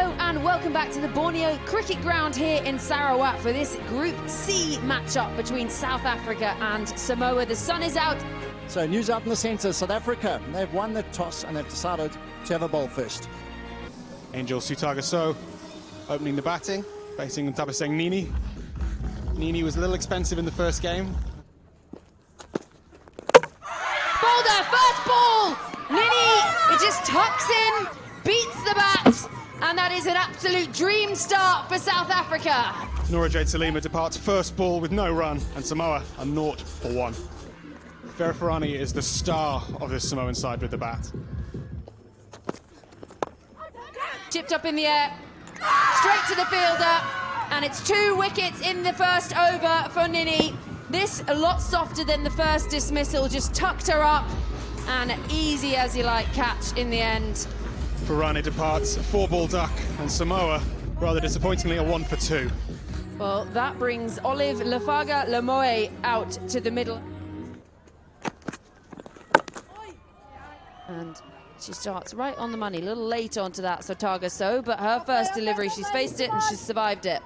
Hello and welcome back to the Borneo Cricket Ground here in Sarawak for this Group C matchup between South Africa and Samoa. The sun is out. So news out in the centre, South Africa, they've won the toss and they've decided to have a bowl first. Angel Sutagaso opening the batting, facing Tabaseng Nini. Nini was a little expensive in the first game. Boulder, first ball! Nini, it just tucks in, beats the bat, and that is an absolute dream start for South Africa. Nora Jade Salima departs first ball with no run, and Samoa are 0 for 1. Farafurani is the star of this Samoan side with the bat. Chipped up in the air, straight to the fielder, and it's 2 wickets in the first over for Nini. This a lot softer than the first dismissal, just tucked her up, and easy as you like catch in the end. Farani departs a 4-ball duck, and Samoa, rather disappointingly, a 1 for 2. Well, that brings Olive Lafaga Lemoe out to the middle. And she starts right on the money, a little late onto that Sutagaso, but her first delivery, she's faced it and she's survived it.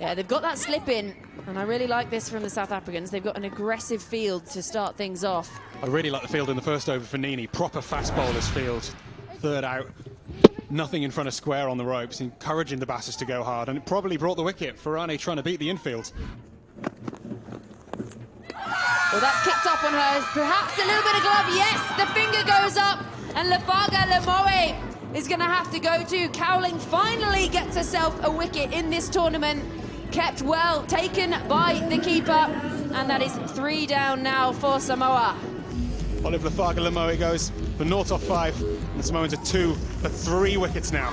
Yeah, they've got that slip in, and I really like this from the South Africans. They've got an aggressive field to start things off. I really like the field in the first over for Nini. Proper fast bowlers field. Third out, nothing in front of square on the ropes, encouraging the batters to go hard, and it probably brought the wicket. Farani trying to beat the infield. Well, that's kicked up on her. Perhaps a little bit of glove. Yes, the finger goes up, and Lafaga Lemoe is going to have to go to. Cowling finally gets herself a wicket in this tournament. Kept well, taken by the keeper, and that is 3 down now for Samoa. Olive Lafaga Lemoe goes for 0 off 5, and the Samoans are 2 for 3 wickets now.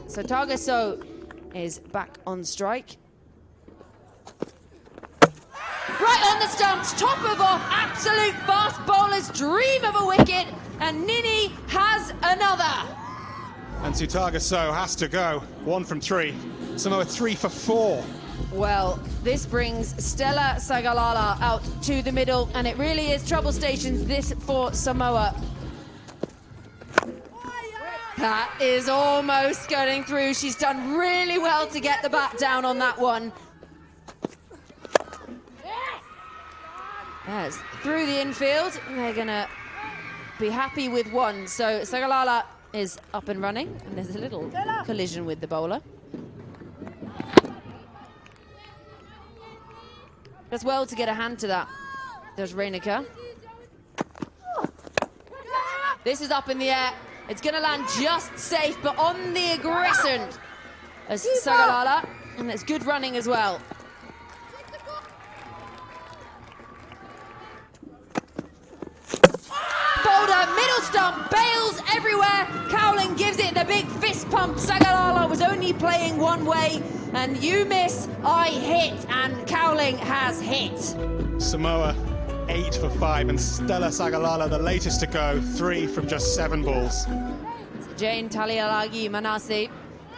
So Tagaso is back on strike. Right on the stumps, top of off, absolute fast bowlers dream of a wicket, and Nini has another. And Sutagaso has to go, 1 from 3. Samoa 3 for 4. Well, this brings Stella Sagalala out to the middle, and it really is trouble stations this for Samoa. That is almost going through. She's done really well to get the bat down on that one. Yes, through the infield, they're gonna be happy with 1. So Sagalala is up and running, and there's a little collision with the bowler. Does well to get a hand to that. There's Reiniger. This is up in the air. It's going to land just safe, but on the aggression as Sagalala, and it's good running as well. Boulder, middle stump, bails everywhere. Cowling gives it the big fist pump. Sagalala was only playing one way, and you miss, I hit, and Cowling has hit. Samoa 8 for 5, and Stella Sagalala the latest to go, 3 from just 7 balls. So Jane Talialagi Manase,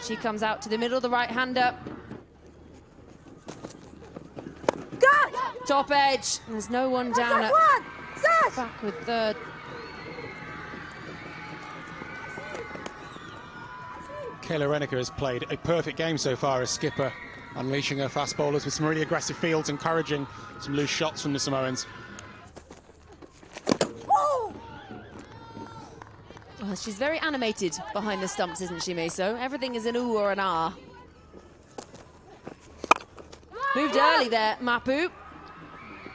she comes out to the middle, the right-hander. Top edge, and there's no one down at back with third. Kayla Reiniger has played a perfect game so far as skipper, unleashing her fast bowlers with some really aggressive fields, encouraging some loose shots from the Samoans. Well, she's very animated behind the stumps, isn't she, Meso? Everything is an ooh or an ah. Moved early there, Mapu.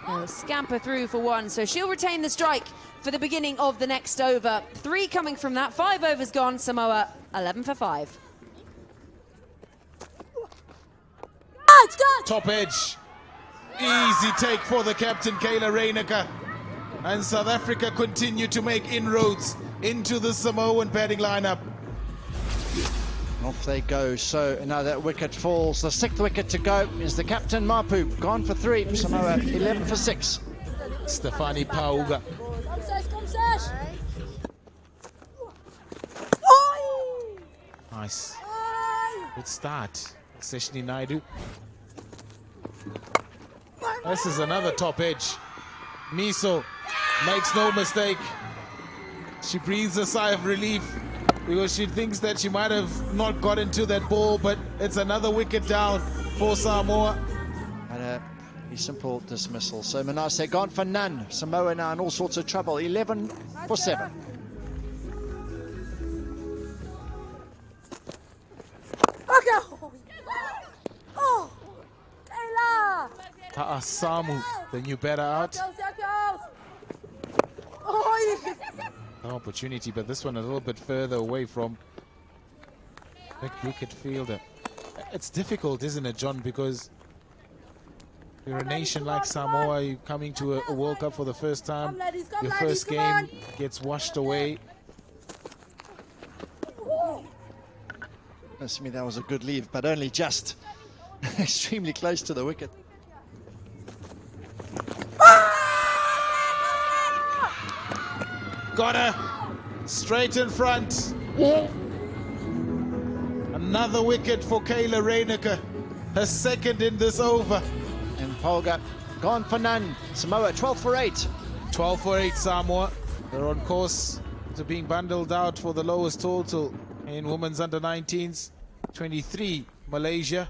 Oh, scamper through for 1, so she'll retain the strike for the beginning of the next over. 3 coming from that, 5 overs gone, Samoa 11 for 5. Top edge. Easy take for the captain, Kayla Reiniger. And South Africa continue to make inroads into the Samoan batting lineup. Off they go, so now that wicket falls. The 6th wicket to go is the captain, Mapu, gone for 3. Samoa 11 for 6. Stefani Pauga. Nice. Good start. Seshni Naidu. This is another top edge. Miso makes no mistake. She breathes a sigh of relief because she thinks that she might have not got into that ball, but it's another wicket down for Samoa. And a simple dismissal. So Manasseh gone for none. Samoa now in all sorts of trouble. 11 for 7. Samu, the new batter out. No opportunity, but this one a little bit further away from big wicket fielder. It's difficult, isn't it, John? Because you're a nation like Samoa, you're coming to a World Cup for the first time. Your first game gets washed away. To me, that was a good leave, but only just extremely close to the wicket. Got her straight in front. Another wicket for Kayla Reiniger, her second in this over. And Polga gone for none. Samoa 12 for 8. 12 for 8 Samoa. They're on course to being bundled out for the lowest total in women's under-19s. 23 Malaysia.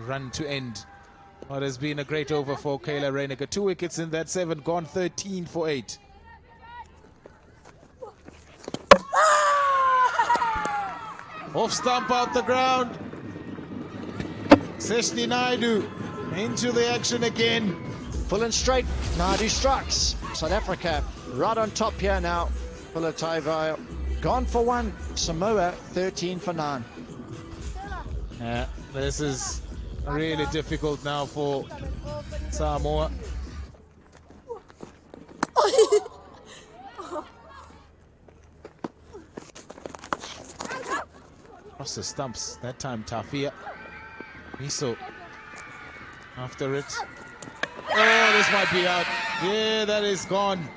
Run to end what has been a great over for Kayla Reiniger. 2 wickets in that 7, gone 13 for 8. Off stump out the ground. Seshni Naidu into the action again. Full and straight. Naidu strikes. South Africa right on top here now. Pulataiva gone for 1. Samoa 13 for 9. This is really difficult now for Samoa. Across the stumps, that time Tafia. Miso after it. Oh, this might be out. Yeah, that is gone.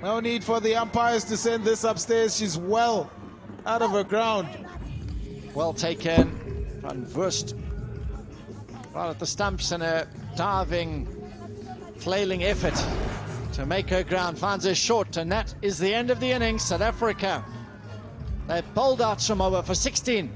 No need for the umpires to send this upstairs. She's well out of her ground. Well taken. Van Wurst right at the stumps in a diving, flailing effort to make her ground. Finds her short, and that is the end of the innings. South Africa, they bowled out Samoa for 16.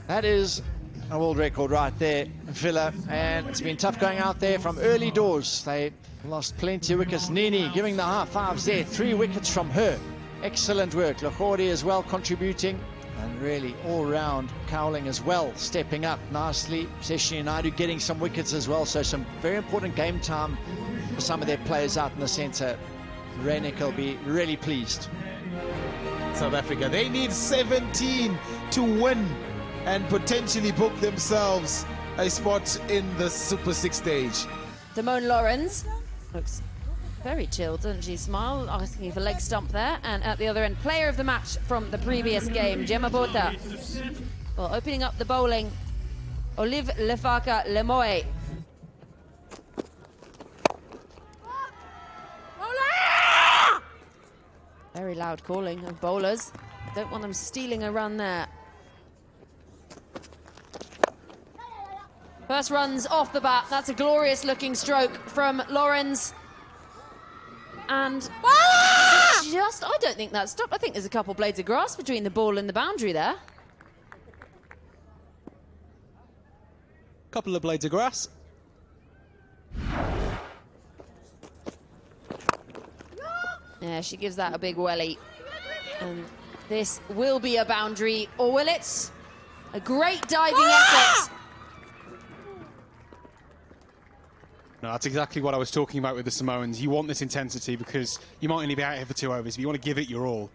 That is a world record right there, Villa. And it's been tough going out there from early doors. They lost plenty of wickets. Nini giving the high fives there. 3 wickets from her. Excellent work. Lahore as well contributing. And really all round Cowling as well stepping up nicely. Seshni Naidu getting some wickets as well. So some very important game time for some of their players out in the centre. Reiniger will be really pleased. South Africa, they need 17 to win and potentially book themselves a spot in the Super 6 stage. Damone Lawrence looks very chilled, doesn't she? Smile, asking for leg stump there. And at the other end, player of the match from the previous game, Gemma Botha. Well, opening up the bowling, Olive Lefaka Lemoe. Very loud calling of bowlers. Don't want them stealing a run there. First runs off the bat. That's a glorious looking stroke from Lawrence. And just, I don't think that's stopped. I think there's a couple blades of grass between the ball and the boundary there. Couple of blades of grass. Yeah, she gives that a big welly. And this will be a boundary, or will it? A great diving effort. No, that's exactly what I was talking about with the Samoans. You want this intensity because you might only be out here for 2 overs, but you want to give it your all.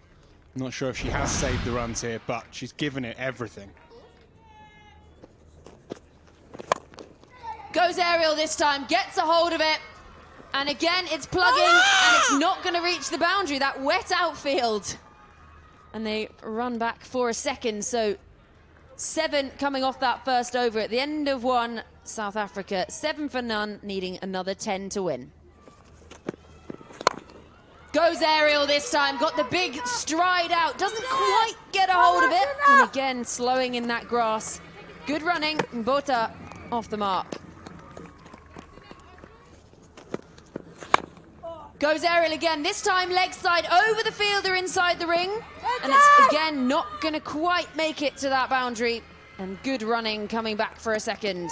I'm not sure if she has saved the runs here, but she's given it everything. Goes aerial this time, gets a hold of it. And again, it's plugging, and it's not going to reach the boundary. That wet outfield. And they run back for a second, so 7 coming off that first over at the end of 1. South Africa 7 for none, needing another 10 to win. Goes aerial this time, got the big stride out, doesn't quite get get a hold of it. And again, slowing in that grass. Good running. Bota off the mark. Goes aerial again, this time leg side over the fielder inside the ring. And it's again not going to quite make it to that boundary. And good running coming back for a second.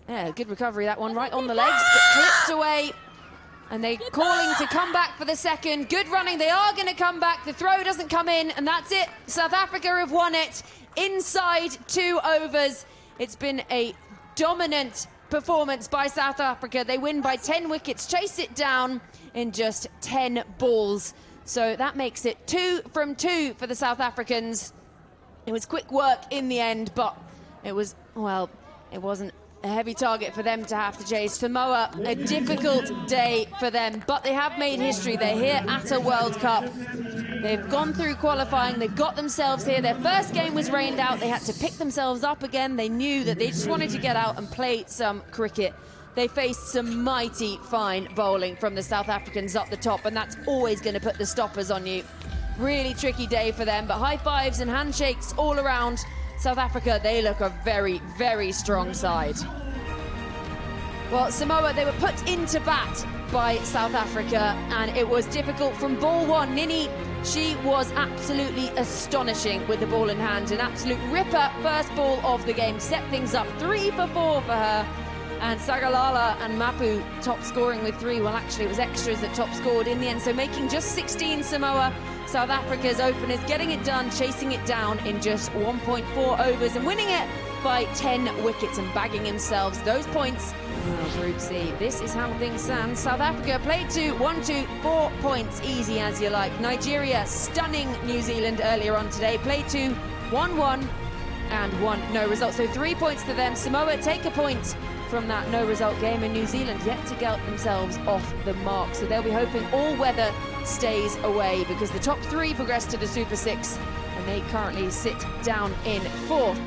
Yeah, good recovery, that one, right on the legs, but clipped away. And they're calling to come back for the second. Good running, they are going to come back. The throw doesn't come in, and that's it. South Africa have won it inside 2 overs. It's been a dominant performance by South Africa. They win by 10 wickets, chase it down in just 10 balls. So that makes it 2 from 2 for the South Africans. It was quick work in the end, but it was, well, it wasn't a heavy target for them to have to chase. Samoa, a difficult day for them, but they have made history. They're here at a World Cup. They've gone through qualifying, they've got themselves here. Their first game was rained out, they had to pick themselves up again. They knew that they just wanted to get out and play some cricket. They faced some mighty fine bowling from the South Africans up the top, and that's always going to put the stoppers on you. Really tricky day for them, but high fives and handshakes all around. South Africa, they look a very, very strong side. Well, Samoa, they were put into bat by South Africa, and it was difficult from ball one. Nini, she was absolutely astonishing with the ball in hand. An absolute ripper first ball of the game. Set things up 3 for 4 for her. And Sagalala and Mapu top scoring with 3. Well, actually, it was extras that top scored in the end. So making just 16 Samoa. South Africa's openers getting it done, chasing it down in just 1.4 overs and winning it by 10 wickets and bagging themselves those points. Well, Group C, this is how things stand. South Africa played to 1-2, 4 points, easy as you like. Nigeria stunning New Zealand earlier on today, played to 1-1 and 1 no result. So 3 points to them. Samoa take a point from that no result game, in New Zealand yet to get themselves off the mark. So they'll be hoping all weather stays away, because the top 3 progress to the Super 6 and they currently sit down in 4th.